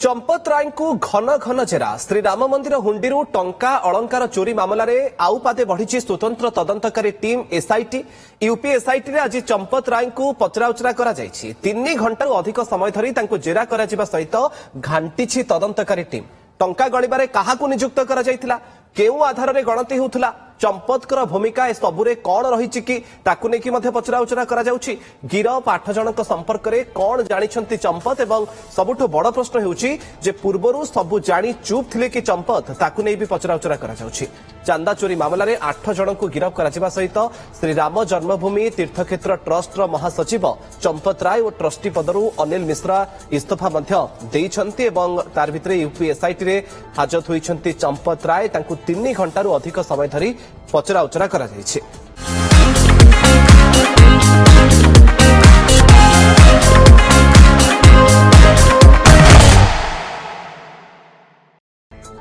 चंपत राय को घन घन जेरा श्रीराम मंदिर हुंडी टंका अलंकार चोरी मामलें आउ पादे बढ़ी स्वतंत्र तदंतकारी टीम एसआईटी यूपी एसआईटी रे आज चंपत राय को पचराउचरा करा जायछि। 3 घंटा अधिक समय धरी जेरा करा जिबा सहित घांटी तदंतकारी टीम टंका गणिबारे काहाकू नियुक्त करा जायतिला, केउ आधार रे गणति होउथला, चंपतकर भूमिका ए सबुरे कौन रही कि ताकू नेकी मध्य पचराउचरा करा जाउछि। गिरफ 8 जनक संपर्क रे कौन जानिछंती चंपत एवं सबुठु बड़ प्रश्न हेउछि जे पूर्वरु सबु जानी चुप थिले कि चंपत ताकू नै भी पचराउचरा करा जाउछि। चांदा चोरी मामला रे 8 जनक गिरफ करा जिबा सहित श्रीराम जन्मभूमि तीर्थक्षेत्र ट्रस्ट रो महासचिव चंपत राय और ट्रस्टी पदरु अनिल मिश्रा इस्तीफा मध्य देइछंती एवं तार भितरे यूपी एसआईटी रे हाजर होइछंती चंपत राय। तांकु 3 घंटारू अधिक समय धरी पचराउचरा करा जायछि।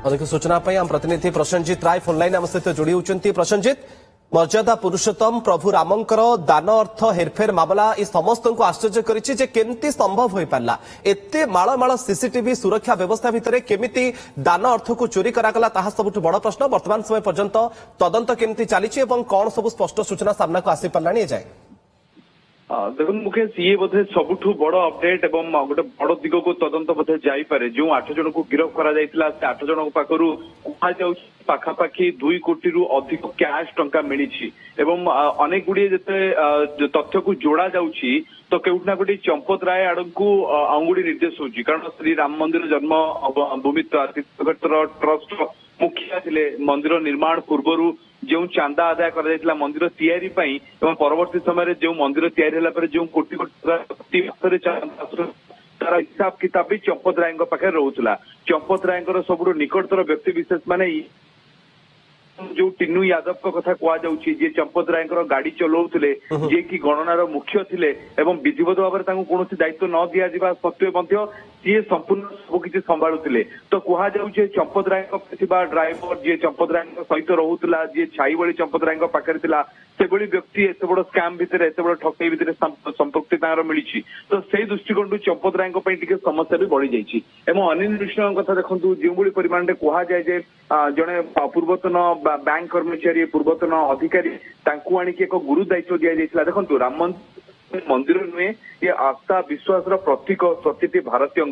अधिक सूचना आम प्रतिनिधि प्रसन्नजीत राय फोनलाइन आम सहित जोड़ी होती। प्रसन्नजीत, मर्यादा पुरुषोत्तम प्रभु रामंकर दान अर्थ हेरफेर मामला ये समस्त को आश्चर्य करिछि केमती संभव हो पारला। एते माळ माळ सीसीटीवी सुरक्षा व्यवस्था भितरे केमिति दान अर्थ को चोरी करागला ताहा सबुठ बड़ प्रश्न। वर्तमान समय पर्यंत तदंत केमती चलीछि एवं कौन सब स्पष्ट सूचना सामना को आसी पारलानी ए जाय? देखो मुकेश, ये बोधे सबुठु बड़ अपडेट एवं गोटे बड़ दिग को तदंत बोधे जाइपारे। जो 8 जन को गिरफ करा जायतिला से 8 जन पाखरु कुहा जाउछि पाखापाखि 2 कोटी रु अधिक कैश टंका मिलिछि एवं अनेक गुडी जते तथ्य को जोड़ा जाउछि तो केउटना कोटी चंपत राय आडकू अंगुडी निर्देश होछि। कारण श्री राम मंदिर जन्म भूमि तीर्थक्षेत्र ट्रस्ट मुखिया थिले। मंदिर निर्माण पूर्वरु जो चांदा आदाय कर मंदिर तैयारी एवं परवर्ती समय जो मंदिर तैयारी होला जो कोटी कोटी तार हिसाब किताब भी चंपत राय पाखे रोला। चंपत राय सबुठ निकटतर व्यक्ति विशेष माने जो टिन्नू यादव का कथा कह जाउछि जे चंपत राय गाड़ी चलाउथिले, जे कि गणनार मुख्य थिले एवं विधिवत भाव में कौन दायित्व न दिया जिबा सत्वे मध्य सी संपूर्ण सबकि संभालुले। तो कह जाउछि चंपत राय ड्राइवर जे चंपत राय सहित रोला, जे छाई बड़ी चंपत राय पाखे थिला, से बड़ी व्यक्ति एत बड़ स्कैम भितर एत बड़ ठकई भितर संपृक्ति मिली। तो से दृष्टिकोण चंपत राय समस्या भी बढ़ी जाइए। एवं अनिल मिश्र कथा देखु जो परिमाण में कह जाए जड़े पूर्वतन बैंक कर्मचारी पूर्वतन अधिकारी तांकु आनिक एक गुरु दायित्व दि जाइए। देखो राम मंदिर नुहे ये आस्था विश्वास प्रतीक प्रति भारतीय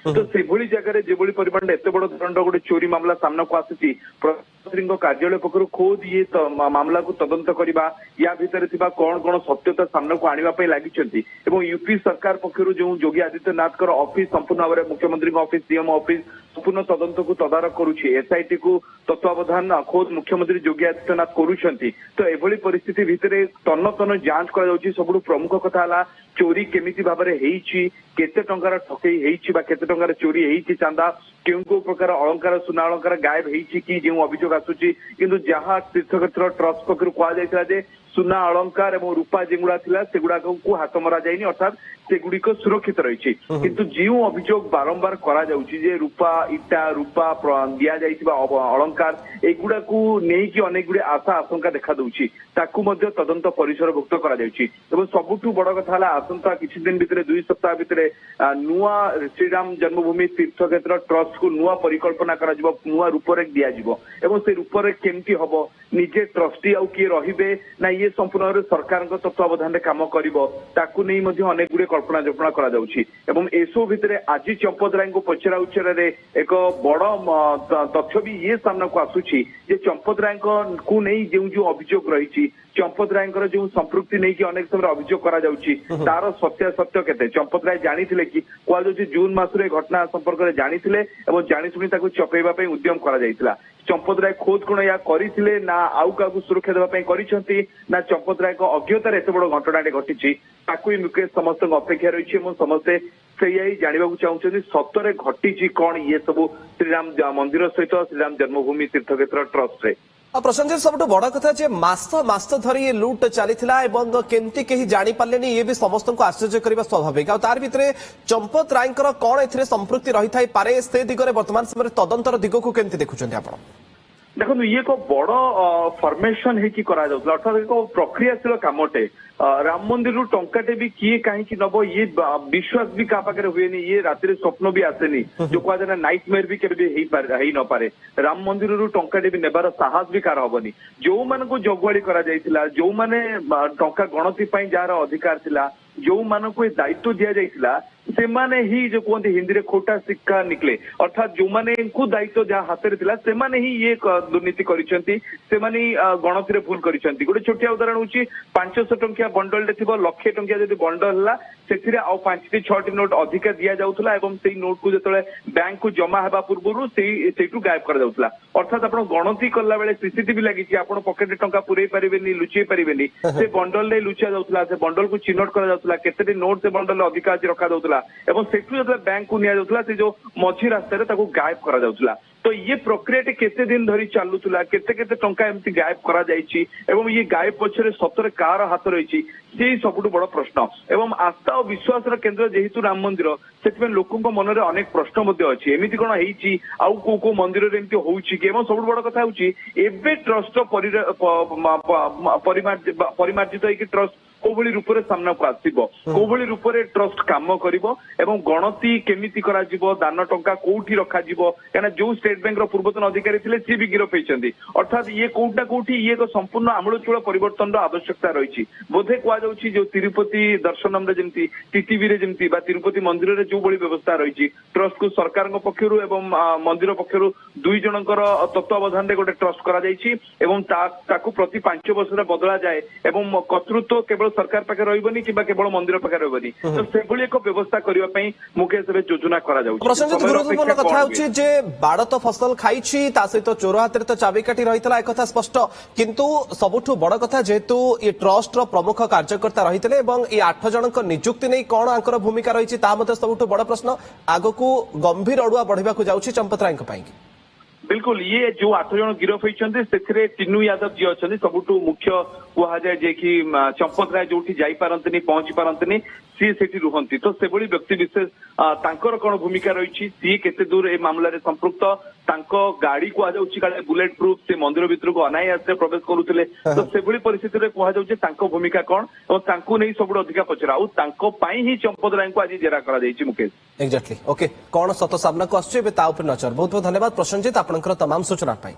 तो से जगह जो परिमाण एत बड़ धरण गोटे चोरी मामला सामना को आसी प्रधानमंत्री कार्यालय पक्ष खोद ये मामला को तदंत करने या भितर कौन कौन सत्यता सामना को आने लगी। यूपी सरकार पक्ष जो योगी आदित्यनाथ ऑफिस संपूर्ण भाव में मुख्यमंत्री ऑफिस सीएम ऑफिस संपूर्ण तदंत को तदारख करुछि। एसआईटी को तत्वावधान खोद मुख्यमंत्री योगी आदित्यनाथ करुछंती। तो एभली परिस्थिति भितर तन्न तन्न जांच करा जाउछि। सबुठु प्रमुख कथा हला चोरी केमिति भाव में हेइछि, केते टंकार ठकई हेइछि बा केते टंकार चोरी हेइछि, चांदा केउ को प्रकार अलंकार सुना अलंकार गायब हेइछि कि जो अभियोग आसुछि। किंतु जहां तीर्थक्षेत्र ट्रस्ट पक्षरु कहा जायतिला जे सुना अलंकार एवं रूपा जेगुड़ा थिला सेगुड़ा को हाथ मरा जाइनि, अर्थात सेगुड़िक सुरक्षित रही। किंतु जो अभियोग बारंबार करा जाउछि जे रूपा इटा रूपा दिया जाइतिबा अलंकार एगुड़ा को नेई कि अनेक गुडी आशा आशंका देखा दउछि, ताकू मध्य तदंत परिसरभुक्त करा जाउछि। एवं सबुठु बड़ कथा हला आसंता किछि दिन भितरे 2 सप्ताह भितरे नुआ श्रीराम जन्मभूमि तीर्थक्षेत्र ट्रस्ट को नुआ परिकल्पना करा जिवो, नुआ रूपरेख दिया जिवो एवं से रूपरेख केमती हबो, निजे ट्रस्टी आउ किए रहिबे ना ये संपूर्ण सरकार तत्वावधान में काम करिवो ताकू नै मध्य अनेक गुडी कल्पना जल्पना करा जाउछि। एवं एसो भितरे आज चंपत राय को पचरा उचरा रे एक बड़ तथ्य भी ये सामना को आसुछि जे चंपत राय को नै जो अभियोग रही चंपत राय जो संपृक्ति नहीं कि अनेक समय अभियोग करा जाउछि तार सत्यासत्य केते चंपत राय जानिथिले कि कह जाउछि जून मासरे घटना संपर्क में जानिथिले एवं जानि सुनि ताको चपेइबा पई उद्यम करा जाइतिला। चंपत राय खोद कोण या करिथिले ना आउ काकू सुरक्षा देबा पई करिसंती ना चंपत राय को अज्ञतार एत बड़ घटनाटे घटिछि ताकू मुकेश समस्त अपेक्षा रही है। समस्ते से जानवा चाहते सतरे घटी कौन ये सब श्रीराम मंदिर सहित श्रीराम जन्मभूमि तीर्थक्षेत्र ट्रस्ट रे। प्रसन्न सबुठ बड़ कथा जे मास धरी ये लुट चलीथिला एवं केमती केही जानि पारलेनी ये भी समस्त को आश्चर्य करबा स्वाभाविक। आ तार भितरे चंपत रायंकर कौन एथिरे संपृक्ति रही थाई पारे से दिगरे वर्तमान समय तदंतर दिग को केमती देखुछन्ती आपण? ଦେଖନ୍ତୁ ଇଏ ଏକ ବଡ ଫର୍ମେସନ ହେଇକି କରାଯାଉଥିଲା, ଅର୍ଥାତ୍ ଏକ ପ୍ରକ୍ରିୟାଶୀଳ କାମଟେ। ରାମ ମନ୍ଦିରରୁ ଟଙ୍କାଟେ ବି କିଏ କାହିଁକି ନବ, ଇଏ ବିଶ୍ୱାସ ବି କାହା ପାଖରେ ହୁଏନି, ଇଏ ରାତିରେ ସ୍ୱପ୍ନ ବି ଆସେନି, ଯୋଉ କୁହାଯାଏ ନା ନାଇଟ୍ ମେୟର ବି କେବେ ବି ହେଇ ନପାରେ। ରାମ ମନ୍ଦିରରୁ ଟଙ୍କାଟେ ବି ନେବାର ସାହସ ବି କାହାର ହବନି। ଯୋଉମାନଙ୍କୁ ଜଗୁଆଳି କରାଯାଇଥିଲା, ଯୋଉମାନେ ଟଙ୍କା ଗଣତି ପାଇଁ ଯାହାର ଅଧିକାର ଥିଲା, ଯୋଉମାନଙ୍କୁ ଏ ଦାୟିତ୍ୱ ଦିଆଯାଇଥିଲା, ସେମାନେ ହିଁ ଯୋଉ କୁହନ୍ତି ହିନ୍ଦୀରେ ଖୋଟା ଶିକ୍ଷା ନିକଲେ, ଅର୍ଥାତ୍ ଯୋଉମାନଙ୍କୁ ଦାୟିତ୍ୱ ଯାହା ହାତରେ ଥିଲା ସେମାନେ ହିଁ ଇଏ ଦୁର୍ନୀତି କରିଛନ୍ତି, ସେମାନେ ଗଣତିରେ ଭୁଲ କରିଛନ୍ତି। ଗୋଟେ ଛୋଟିଆ ଉଦାହରଣ ହଉଛି 500 ଟଙ୍କିଆ ବଣ୍ଡଲଟେ ଥିବ, 1,00,000 ଟଙ୍କିଆ ଯଦି ବଣ୍ଡଲ ହେଲା ସେଥିରେ ଆଉ 5ଟି 6ଟି ନୋଟ ଅଧିକା ଦିଆଯାଉଥିଲା ଏବଂ ସେଇ ନୋଟକୁ ଯେତେବେଳେ ବ୍ୟାଙ୍କକୁ ଜମା ହେବା ପୂର୍ବରୁ ସେଇଠୁ ଗାୟବ କରାଯାଉଥିଲା। ଅର୍ଥାତ୍ ଆପଣ ଗଣତି କଲା ବେଳେ ସିସିଟିଭି ଲାଗିଛି, ଆପଣ ପକେଟରେ ଟଙ୍କା ପୁରେଇ ପାରିବେନି, ଲୁଚେଇ ପାରିବେନି, ସେ ବଣ୍ଡଲରେ ଲୁଚା ଯାଉଥିଲା, ସେ ବଣ୍ଡଲକୁ ଚିହ୍ନଟ କରାଯାଉଥିଲା, କେତେଟି ନୋଟ ସେ ବଣ୍ଡଲରେ ଅଧିକା ଅଛି ରଖାଯାଉଥିଲା ଏବଂ ସେଠୁ ଯେତେବେଳେ ବ୍ୟାଙ୍କକୁ ନିଆଯାଉଥିଲା ସେ ଯୋଉ ମଝି ରାସ୍ତାରେ ତାକୁ ଗାୟବ କରାଯାଉଥିଲା। ତ ଇଏ ପ୍ରକ୍ରିୟାଟି କେତେ ଦିନ ଧରି ଚାଲୁଥିଲା, କେତେ କେତେ ଟଙ୍କା ଏମିତି ଗାୟବ କରାଯାଇଛି ଏବଂ ଇଏ ଗାୟବ ପଛରେ ସତରେ କାହାର ହାତ ରହିଛି, ସେଇ ସବୁଠୁ ବଡ ପ୍ରଶ୍ନ। ଏବଂ ଆସ୍ଥା ଓ ବିଶ୍ୱାସର କେନ୍ଦ୍ର ଯେହେତୁ ରାମ ମନ୍ଦିର, ସେଥିପାଇଁ ଲୋକଙ୍କ ମନରେ ଅନେକ ପ୍ରଶ୍ନ ମଧ୍ୟ ଅଛି। ଏମିତି କଣ ହେଇଛି, ଆଉ କୋଉ କୋଉ ମନ୍ଦିରରେ ଏମିତି ହଉଛି କି? ଏବଂ ସବୁଠୁ ବଡ କଥା ହଉଛି ଏବେ ଟ୍ରଷ୍ଟର ପରିମାର୍ଜିତ ହେଇକି ଟ୍ରଷ୍ଟ କୋଉଭଳି ରୂପରେ ସାମ୍ନାକୁ ଆସିବ, କୋଉଭଳି ରୂପରେ ଟ୍ରଷ୍ଟ କାମ କରିବ ଏବଂ ଗଣତି କେମିତି କରାଯିବ, ଦାନ ଟଙ୍କା କୋଉଠି ରଖାଯିବ, କାହିଁକିନା ଯୋଉ ଷ୍ଟେଟ ବ୍ୟାଙ୍କର ପୂର୍ବତନ ଅଧିକାରୀ ଥିଲେ ସିଏ ବି ଗିରଫ ହେଇଛନ୍ତି। ଅର୍ଥାତ୍ ଇଏ କୋଉଠି ନା କୋଉଠି ଇଏ ଏକ ସମ୍ପୂର୍ଣ୍ଣ ଆମୂଳଚୂଳ ପରିବର୍ତ୍ତନର ଆବଶ୍ୟକତା ରହିଛି। ବୋଧେ କୁହାଯାଉଛି ଯୋଉ ତିରୁପତି ଦର୍ଶନମରେ ଯେମିତି, ଟିଟିଭିରେ ଯେମିତି ବା ତିରୁପତି ମନ୍ଦିରରେ ଯୋଉଭଳି ବ୍ୟବସ୍ଥା ରହିଛି, ଟ୍ରଷ୍ଟକୁ ସରକାରଙ୍କ ପକ୍ଷରୁ ଏବଂ ମନ୍ଦିର ପକ୍ଷରୁ 2 ଜଣଙ୍କର ତତ୍ତ୍ୱାବଧାନରେ ଗୋଟେ ଟ୍ରଷ୍ଟ କରାଯାଇଛି ଏବଂ ତାକୁ ପ୍ରତି 5 ବର୍ଷରେ ବଦଳାଯାଏ ଏବଂ କର୍ତ୍ତୃତ୍ୱ କେବଳ ସରକାର ପାଖରେ ରହିବନି କିମ୍ବା କେବଳ ମନ୍ଦିର ପାଖରେ ରହିବନି। ତ ସେଭଳି ଏକ ବ୍ୟବସ୍ଥା କରିବା ପାଇଁ ମୁକେଶ ଏବେ ଯୋଜନା କରାଯାଉଛି। ପ୍ରସେନଜିତ, ଗୁରୁତ୍ୱପୂର୍ଣ୍ଣ କଥା ହେଉଛି ଯେ ବାଡ଼ ତ ଫସଲ ଖାଇଛି, ତା ସହିତ ଚୋର ହାତରେ ତ ଚାବିକାଠି ରହିଥିଲା, ଏକଥା ସ୍ପଷ୍ଟ। କିନ୍ତୁ ସବୁଠୁ ବଡ କଥା, ଯେହେତୁ ଏ ଟ୍ରଷ୍ଟର ପ୍ରମୁଖ କାର୍ଯ୍ୟକର୍ତ୍ତା ରହିଥିଲେ ଏବଂ ଏ 8 ଜଣଙ୍କ ନିଯୁକ୍ତି ନେଇ କଣ ଆଙ୍କର ଭୂମିକା ରହିଛି ତାହା ମଧ୍ୟ ସବୁଠୁ ବଡ ପ୍ରଶ୍ନ। ଆଗକୁ ଗମ୍ଭୀର ଅଡୁଆ ବଢିବାକୁ ଯାଉଛି ଚମ୍ପତ ରାୟଙ୍କ ପାଇଁ। बिल्कुल ये जो 8 जन गिरफ होती से टिनू यादव जी अच्छा सबुठू मुख्य कहुए जे कि चंपत राय जो जापारती पहुंची पारती सी से रुहती तो से व्यक्ति विशेष तांकर कौन भूमिका रही सी केते दूर ए मामला रे संपृक्त गाड़ी कहुए बुलेट प्रूफ से मंदिर भितर को अनायास प्रवेश करुले तो से परिस्थिति में कहुए भूमिका कौन और नहीं सब अधिका पचरा ही चंपत राय को आज जेरा करा मुकेश एक्जाक्टली ओके कौन सत सामना को आसुचे नजर बहुत बहुत धन्यवाद प्रसन्नजित आपनकर तमाम सूचना पाई।